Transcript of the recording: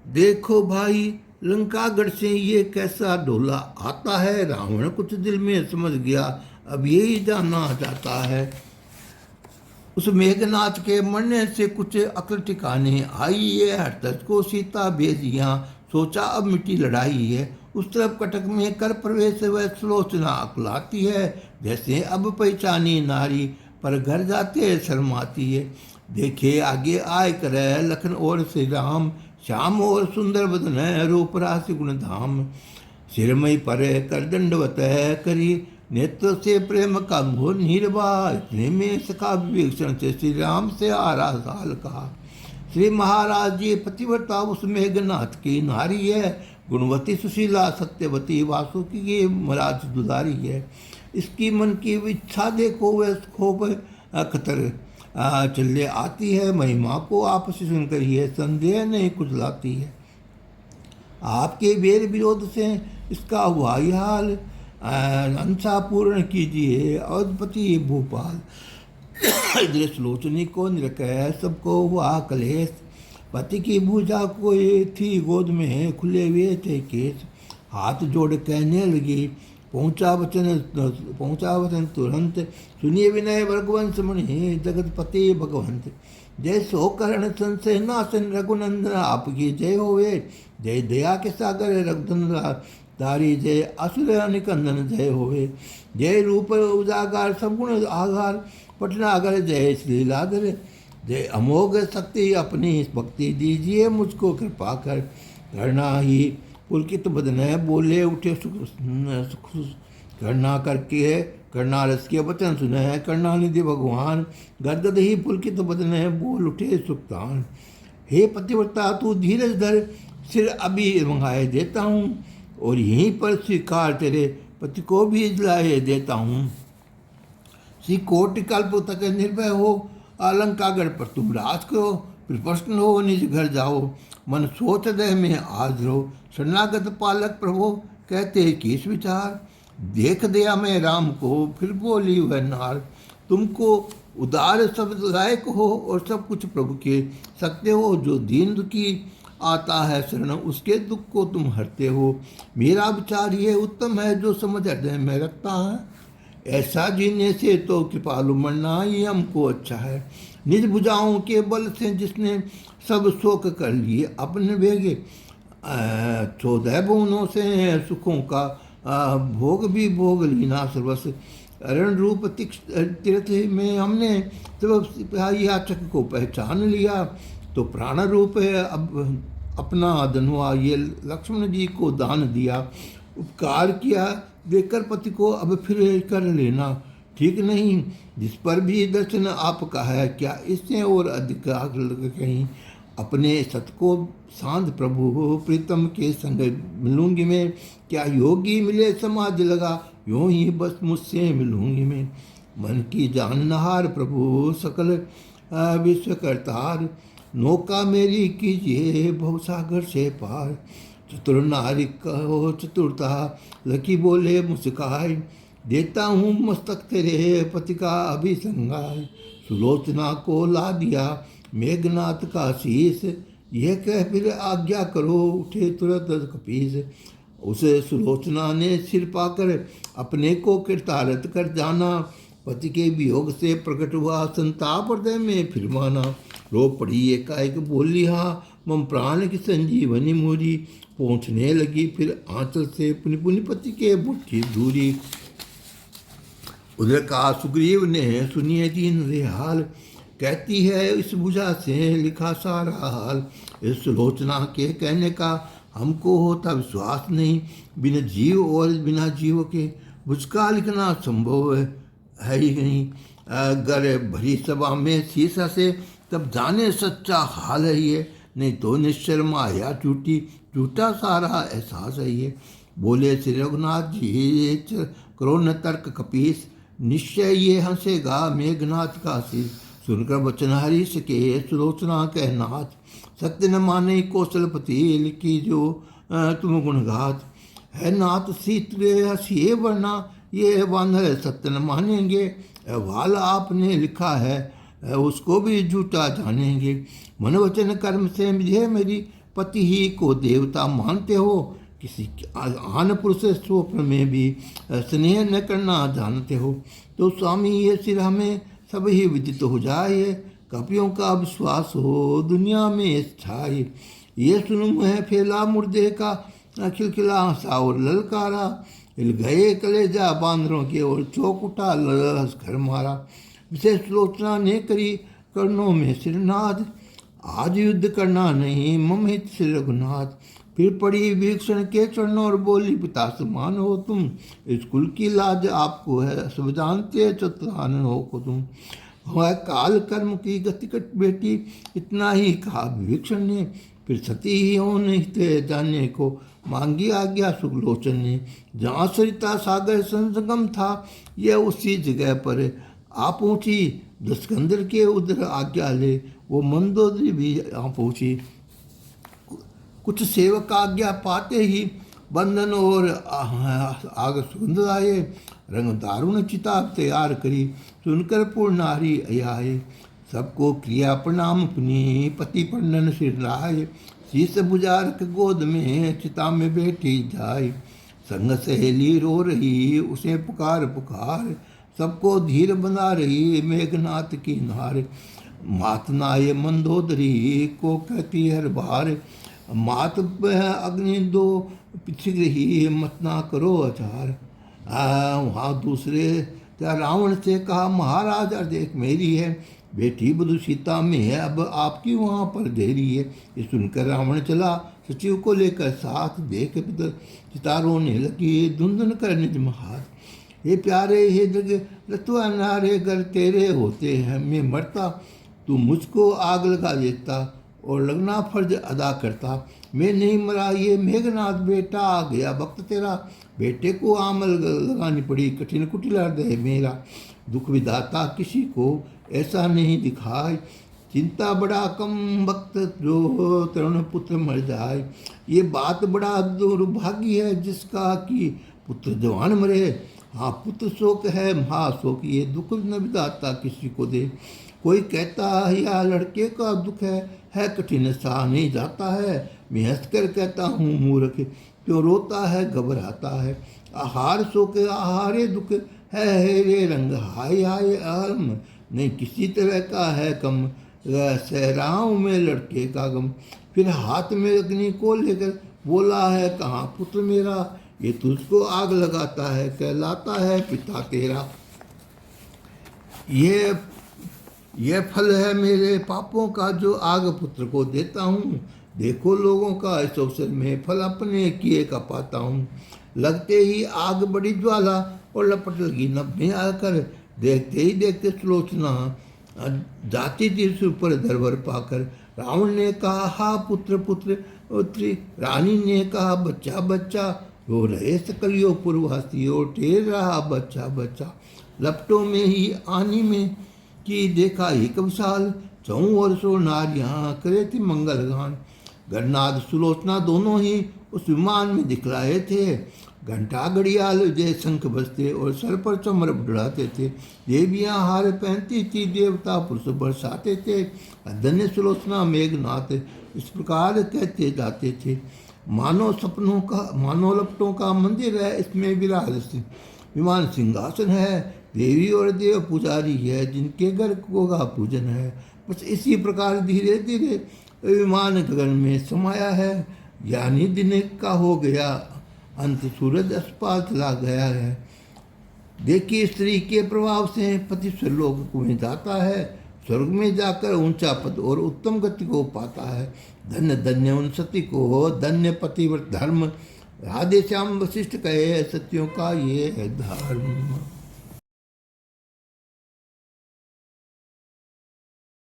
देखो भाई, लंकागढ़ से ये कैसा डोला आता है। रावण कुछ दिल में समझ गया, अब यही जानना चाहता है। उस मेघनाथ के मरने से कुछ अक्ल ठिकाने आई है। हरदत्त को सीता भेजियाँ, सोचा अब मिट्टी लड़ाई है। उस तरफ कटक में कर प्रवेश वह सुलोचना अकलाती है। जैसे अब पहचानी नारी, पर घर जाते शर्माती है। देखे आगे आय करे लखन और श्री राम, श्याम और सुंदर बदन रूप रास गुण धाम। सिरमई पर कर दंडवत करी, नेत्र से प्रेम का मोह निर्वा। इतने में सखा विवेक्षण से श्री राम से आरा साल कहा। श्री महाराज जी पतिव्रता उस मेघनाथ की नारी है। गुणवती सुशीला सत्यवती वासुकी की महाराज दुलारी है। इसकी मन की इच्छा देखो वह खूब खतर चले आती है। महिमा को आपस सुनकर ये संदेह नहीं कुछ लाती है। आपके वेर विरोध से इसका हुआ यह हाल, अंसा पूर्ण कीजिए अवधपति भूपाल। दृष्ट लोचनी को निरकह सबको हुआ कलेश। पति की भुजा को थी गोद में खुले हुए थे केस। हाथ जोड़ कहने लगी पहुँचा वचन तुरंत। सुनिए विनय वर्गवंश मुनि जगतपति भगवंत। जय सोकर्ण संशय नाशन रघुनंदन आपकी जय होवे। जय दया के सागर रघुनंदन तारी जय असुर निकंदन जय होवे। जय रूप उजागार सगुण आगार पटनागर जय श्रीलाधर। जय अमोघ शक्ति अपनी भक्ति दीजिए मुझको कृपा कर। करना ही पुलकित बदन बोले उठे सुख करना करके करना रस के वचन सुने। करना निधि भगवान गदगद ही पुलकित बदन बोल उठे सुखतान। हे पतिव्रता तू धीरज धर, सिर अभी मंगाए देता हूँ। और यहीं पर स्वीकार तेरे पति को भी दिलाए देता हूँ। श्री कोटि कल्प तक निर्भय हो, अलंकागढ़ पर तुम राज करो। फिर प्रश्न हो निज घर जाओ, मन सोच दे में आज रहो। शरणागत पालक प्रभु कहते किस विचार। देख दिया मैं राम को फिर बोली वह नार। तुमको उदार शब्द लायक हो और सब कुछ प्रभु के सकते हो। जो दीन दुखी आता है शरण उसके दुख को तुम हरते हो। मेरा विचार ये उत्तम है जो समझ हृदय में रखता है। ऐसा जीने से तो कृपालु मरना ही हमको अच्छा है। निज भुजाओं के बल से जिसने सब शोक कर लिए अपने भेगे। 14 भुवनों से सुखों का भोग भी भोग लीना सर्वस। अरण रूप तीर्थ में हमने तब याचक को पहचान लिया। तो प्राण रूप है अब अपना धनुआ ये लक्ष्मण जी को दान दिया। उपकार किया देकर पति को अब फिर कर लेना ठीक नहीं। जिस पर भी दर्शन आपका है क्या इससे और अधिक कहीं। अपने सत को सांध प्रभु प्रीतम के संग मिलूंगी मैं। क्या योगी मिले समाज लगा, यूं ही बस मुझसे मिलूंगी मैं। मन की जानहार प्रभु सकल विश्व करतार। नौका मेरी कीजिए भवसागर से पार। चतुर नारी कहो चतुरता, लकी बोले मुस्काए। देता हूँ मस्तक तेरे पति का अभिसंगार। सुलोचना को ला दिया मेघनाथ का शीश। यह कह फिर आज्ञा करो उठे तुरंत कपीस। उसे सुलोचना ने सिर पाकर अपने को कृतार्थ कर जाना। पति के वियोग से प्रकट हुआ संताप हृदय में फिर माना। रो पड़ी एकाएक बोली हाँ मम प्राण की संजीवनी मोरी। पहुँचने लगी फिर आंचल से पुनि पुनि पति के मुख की दूरी। उधर का सुग्रीव ने सुनिए दीन रे हाल। कहती है इस भुजा से लिखा सारा हाल। इस सुलोचना के कहने का हमको होता विश्वास नहीं। बिना जीव और बिना जीव के भुज का लिखना संभव है ही नहीं। अगर भरी सभा में शीशा से तब जाने सच्चा हाल है ये। नहीं तो निश्चर माया टूटा सारा एहसास है ये। बोले श्री रघुनाथ जी करो न तर्क कपीस। निश्चय ये हंसेगा मेघनाथ का शीश। सुनकर वचन हरीश के सुलोचना कह नाथ। सत्य न माने कौशलपति लिखी जो तुम गुणगात। है नाथ सीत हसीए वरना ये वानर सत्य न मानेंगे। वाल आपने लिखा है उसको भी झूठा जानेंगे। मन वचन कर्म से मुझे मेरी पति ही को देवता मानते हो, किसी आन पुरुष स्वप्न में भी स्नेह न करना जानते हो। तो स्वामी ये सिर हमें सब ही विदित हो जाए, कपियों का विश्वास हो दुनिया में छाए। ये सुन मुँह फैला मुर्दे का, खिलखिला हंसा और ललकारा, हिल गए कलेजा बांदरों के और चौक उठा लहस घर मारा। विशेष लोचना ने करी कर्णों में सिरनाद, आज युद्ध करना नहीं मम हित श्री रघुनाथ। फिर पड़ी विभीषण के चरणों और बोली, पिता समान हो तुम, इस कुल की लाज आपको है, सब जानते चतुरान हो को तुम। वह काल कर्म की गति कट बेटी, इतना ही कहा विभीषण ने। फिर सती ही होने हित जानने को मांगी आज्ञा सुखलोचन ने। जहाँ सरिता सागर संगम था, यह उसी जगह पर आ पहुँची। दस्कंदर के उधर आज्ञा ले, वो मंदोदरी भी आ पहुँची। कुछ सेवक आज्ञा पाते ही बंधन और आग सुगंध आए। रंग दारुण चिता तैयार करी, सुनकर पूर्ण नारी आए। सबको क्रिया प्रणाम अपनी, पति पंडन सिर लाए। शीश बुझारक गोद में चिता में बैठी जाए। संग सहेली रो रही, उसे पुकार पुकार, सबको धीर बना रही मेघनाथ की नार। मात नाये मंदोदरी को कहती हर बार, मात अग्नि दो शीघ्र ही मत ना करो अचार। वहाँ दूसरे क्या रावण से कहा, महाराज अर्देख मेरी है, बेटी बधु सीता में है, अब आपकी वहाँ पर देरी है। ये सुनकर रावण चला सचिव को लेकर साथ, देख चिता रोने लगी धुंधुन कर निज हाथ। हे प्यारे हे जग रतुआ नारे, गर तेरे होते हैं मैं मरता, तू मुझको आग लगा देता और लगना फर्ज अदा करता। मैं नहीं मरा ये मेघनाथ बेटा, आ गया वक्त तेरा, बेटे को आमल लगानी पड़ी कठिन कुटिल हृदय मेरा। दुख विधाता किसी को ऐसा नहीं दिखाए, चिंता बड़ा कम वक्त जो तरुण पुत्र मर जाए। ये बात बड़ा दुर्भाग्य है जिसका कि पुत्र जवान मरे। हाँ पुत्र शोक है महाशोक, ये दुख न विधाता किसी को दे। कोई कहता है या लड़के का दुख है कठिन सा नहीं जाता है। मैं हंसकर कहता हूँ मूर्ख, क्यों रोता है घबराता है। आहार शोक आहारे दुख है रे रंग, हाय हाय आलम नहीं किसी तरह का है कम। सहराओं में लड़के का गम, फिर हाथ में अग्नि को लेकर बोला है कहाँ पुत्र मेरा, ये तुझको आग लगाता है कहलाता है पिता तेरा। यह फल है मेरे पापों का जो आग पुत्र को देता हूँ। देखो लोगों का इस अवसर में फल अपने किए का पाता हूँ। लगते ही आग बड़ी ज्वाला और लपट लगी नभ में आकर, देखते ही देखते सुलोचना जाती थी सिर पर दरबर पाकर। रावण ने कहा हा पुत्र पुत्र पुत्री, रानी ने कहा बच्चा बच्चा, रो रहे सकलियों पूर्ववासी और टेर रहा बच्चा बच्चा। लपटों में ही आनी में की देखा एक विशाल, चौं वर्षों नारियाँ करे थी मंगल गान। गणनाथ सुलोचना दोनों ही उस विमान में दिखलाए थे। घंटा घड़ियाल जय शंख बजते और सर पर चमर बुढ़ाते थे। देवियाँ हार पहनती थी, देवता पुरुष बरसाते थे। धन्य सुलोचना मेघनाथ इस प्रकार कहते जाते थे। मानो लपटों का मंदिर है, इसमें विराज विमान सिंहासन है। देवी और देव पुजारी है, जिनके घर गोगा पूजन है। बस इसी प्रकार धीरे धीरे विमान गगन में समाया है। यानी दिन का हो गया अंत, सूरज अस्पाल चला गया है। देखिए स्त्री के प्रभाव से पति स्वर्लोक में जाता है, स्वर्ग में जाकर ऊंचा पद और उत्तम गति को पाता है। धन्य धन्य उन सती को हो, धन्य पतिव्रत धर्म। राधे श्याम वशिष्ठ कहे सत्यों का ये है धर्म।